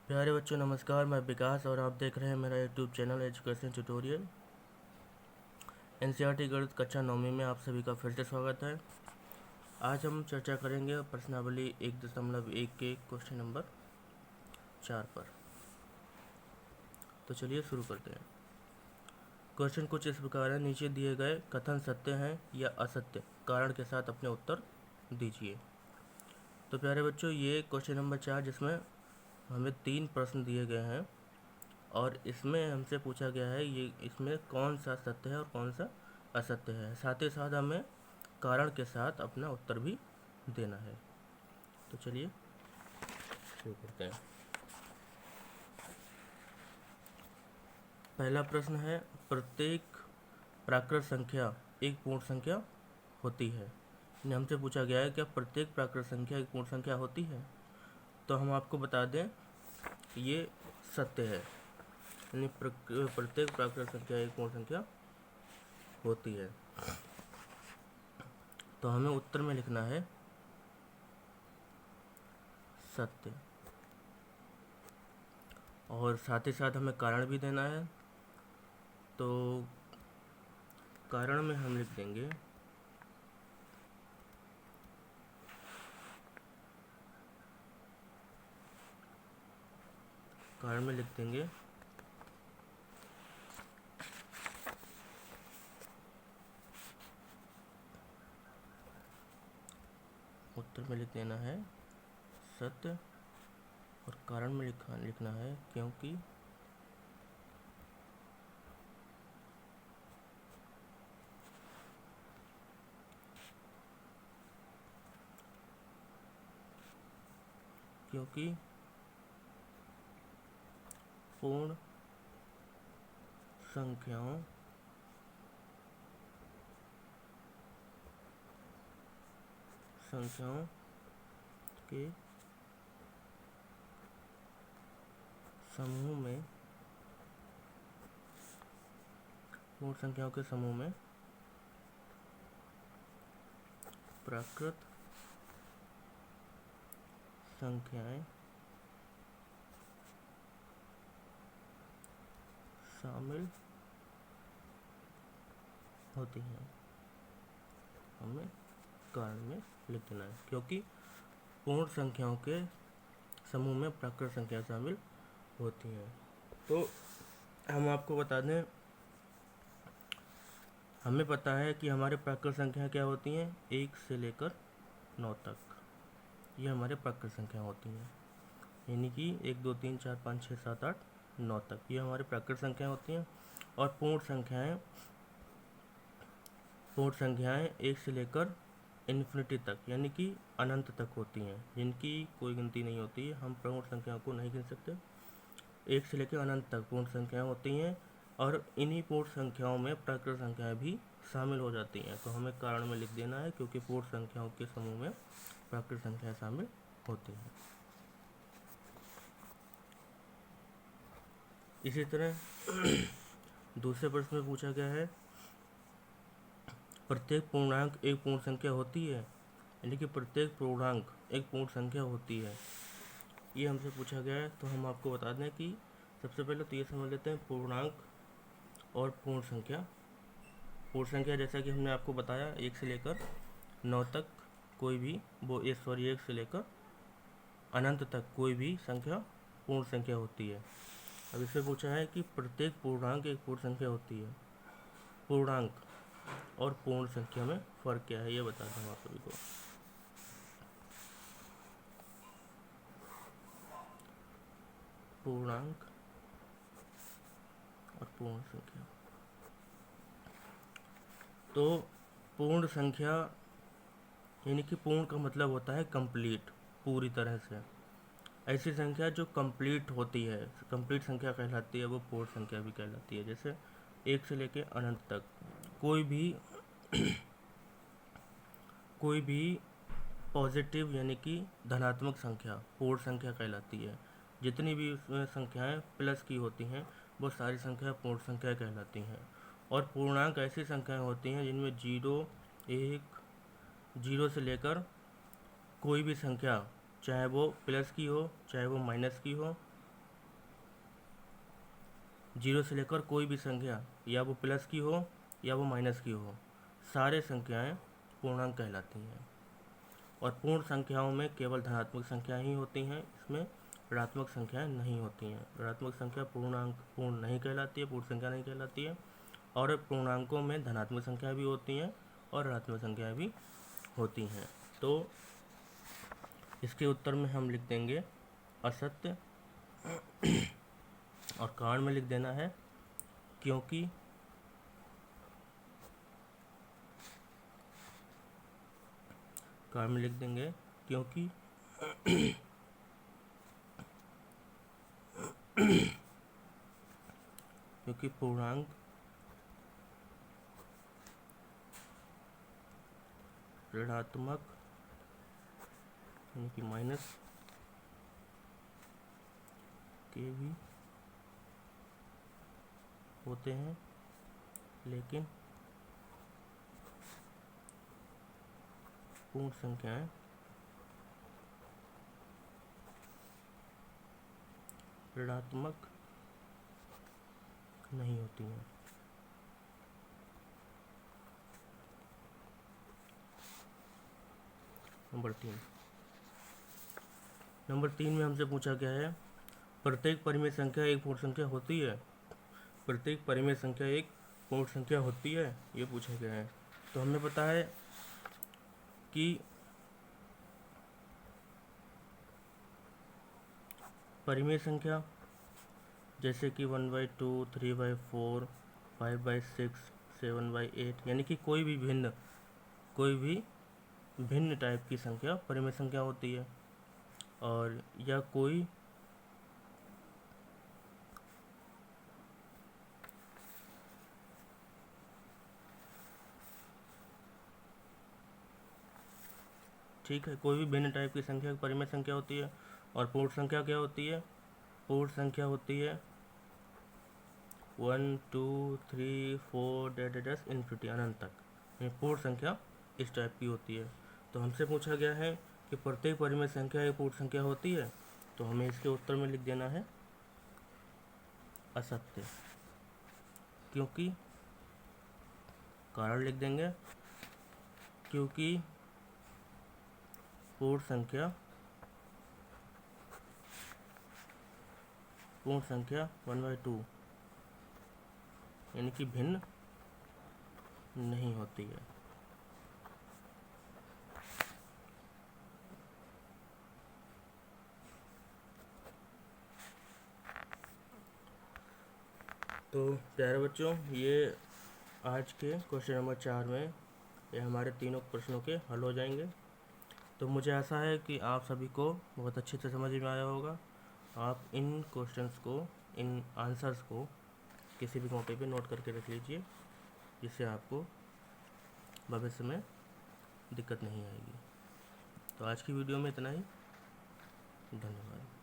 प्यारे बच्चों नमस्कार, मैं विकास और आप देख रहे हैं मेरा YouTube channel education tutorial. NCERT गणित कक्षा 9वीं में आप सभी का फिर से स्वागत है। आज हम चर्चा करेंगे प्रश्नावली 1.1 के क्वेश्चन नंबर 4 पर। तो चलिए शुरू करते हैं। क्वेश्चन कुछ इस प्रकार है, नीचे दिए गए कथन सत्य हैं या असत्य, कारण के साथ अपने उत्तर दीजिए। तो प्यारे बच्चों, ये क्वेश्चन नंबर 4 जिसमें हमें 3 प्रश्न दिए गए हैं और इसमें हमसे पूछा गया है ये इसमें कौन सा सत्य है और कौन सा असत्य है। साथ ही साथ हमें कारण के साथ अपना उत्तर भी देना है। तो चलिए शुरू करते हैं। पहला प्रश्न है, प्रत्येक प्राकृत संख्या एक पूर्ण संख्या होती है। हमसे पूछा गया है क्या प्रत्येक प्राकृत संख्या एक पूर्ण संख्या होती है। तो हम आपको बता दें ये सत्य है, यानी प्रत्येक प्राकृत संख्या एक पूर्ण संख्या होती है। तो हमें उत्तर में लिखना है सत्य, और साथ ही साथ हमें कारण भी देना है। तो कारण में हम लिख देंगे उत्तर में लिख देना है सत्य, और कारण में लिखना है क्योंकि पूर्ण संख्याओं के समूह में पूर्ण संख्याओं के समूह में प्राकृत संख्याएं शामिल होती हैं। हमें कारण में लिख देना है क्योंकि पूर्ण संख्याओं के समूह में प्राकृत संख्या शामिल होती हैं। तो हम आपको बता दें, हमें पता है कि हमारे प्राकृत संख्या क्या होती हैं, 1 से लेकर 9 तक। ये हमारे प्राकृत संख्या होती हैं, यानी कि 1 2 3 4 5 6 7 8 9 तक ये हमारे प्राकृत संख्या होती हैं। और पूर्ण संख्याएं 1 से लेकर इन्फिनिटी तक, यानी कि अनंत तक होती हैं, जिनकी कोई गिनती नहीं होती है। हम पूर्ण संख्याओं को नहीं गिन सकते। 1 से लेकर अनंत तक पूर्ण संख्याएं होती हैं, और इन्हीं पूर्ण संख्याओं में प्राकृत संख्याएं भी शामिल हो जाती हैं। तो हमें कारण में लिख देना है क्योंकि पूर्ण संख्याओं के समूह में प्राकृत संख्याएं शामिल होती हैं। इसी तरह दूसरे प्रश्न में पूछा गया है, प्रत्येक पूर्णांक एक पूर्ण संख्या होती है, यानी कि प्रत्येक पूर्णांक एक पूर्ण संख्या होती है, ये हमसे पूछा गया है। तो हम आपको बता दें कि सबसे पहले तो ये समझ लेते हैं पूर्णांक और पूर्ण संख्या। पूर्ण संख्या जैसा कि हमने आपको बताया 1 से लेकर 9 तक कोई भी 1 से लेकर अनंत तक कोई भी संख्या पूर्ण संख्या होती है। अब इससे पूछा है कि प्रत्येक पूर्णांक एक पूर्ण संख्या होती है। पूर्णांक और पूर्ण संख्या में फ़र्क क्या है ये बता दूँ आप सभी को। पूर्णांक और पूर्ण संख्या, तो पूर्ण संख्या यानी कि पूर्ण का मतलब होता है कंप्लीट, पूरी तरह से। ऐसी संख्या जो कंप्लीट होती है, कंप्लीट संख्या कहलाती है, वो पूर्ण संख्या भी कहलाती है। जैसे 1 से लेकर अनंत तक कोई भी पॉजिटिव यानी कि धनात्मक संख्या पूर्ण संख्या कहलाती है। जितनी भी उसमें संख्याएं प्लस की होती हैं वो सारी संख्या पूर्ण संख्या कहलाती हैं। और पूर्णांक ऐसी संख्याएं होती हैं जिनमें 0 से लेकर कोई भी संख्या, चाहे वो प्लस की हो चाहे वो माइनस की हो, जीरो से लेकर कोई भी संख्या, या वो प्लस की हो या वो माइनस की हो, सारे संख्याएं पूर्णांक कहलाती हैं। और पूर्ण संख्याओं में केवल धनात्मक संख्याएं ही होती हैं, इसमें ऋणात्मक संख्याएं नहीं होती हैं। ऋणात्मक संख्या पूर्ण नहीं कहलाती है, पूर्ण संख्या नहीं कहलाती है। और पूर्णांकों में धनात्मक संख्या भी होती हैं और ऋणात्मक संख्याएं भी होती हैं। तो इसके उत्तर में हम लिख देंगे असत्य, और कारण में लिख देना है क्योंकि कारण में लिख देंगे क्योंकि क्योंकि पूर्णांक ऋणात्मक यानी कि माइनस के भी होते हैं, लेकिन पूर्ण संख्याएं ऋणात्मक नहीं होती हैं। नंबर 3 में हमसे पूछा गया है प्रत्येक परिमेय संख्या एक पूर्ण संख्या होती है। प्रत्येक परिमेय संख्या एक पूर्ण संख्या होती है, ये पूछा गया है। तो हमें पता है कि परिमेय संख्या जैसे कि 1/2, 3/4, 5/6, 7/8, यानी कि कोई भी भिन्न टाइप की संख्या परिमेय संख्या होती है। और या कोई ठीक है, कोई भी भिन्न टाइप की संख्या परिमेय संख्या होती है। और पूर्ण संख्या क्या होती है? पूर्ण संख्या होती है 1, 2, 3, 4 डैश इन्फिनिटी, अनंत तक। ये पूर्ण संख्या इस टाइप की होती है। तो हमसे पूछा गया है कि प्रत्येक परिमेय संख्या एक पूर्ण संख्या होती है, तो हमें इसके उत्तर में लिख देना है असत्य। क्योंकि कारण लिख देंगे क्योंकि पूर्ण संख्या 1/2 यानी कि भिन्न नहीं होती है। तो प्यारे बच्चों, ये आज के क्वेश्चन नंबर 4 में ये हमारे तीनों प्रश्नों के हल हो जाएंगे। तो मुझे आशा है कि आप सभी को बहुत अच्छे से समझ में आया होगा। आप इन क्वेश्चंस को, इन आंसर्स को किसी भी कॉपी पे नोट करके रख लीजिए, जिससे आपको भविष्य में दिक्कत नहीं आएगी। तो आज की वीडियो में इतना ही। धन्यवाद।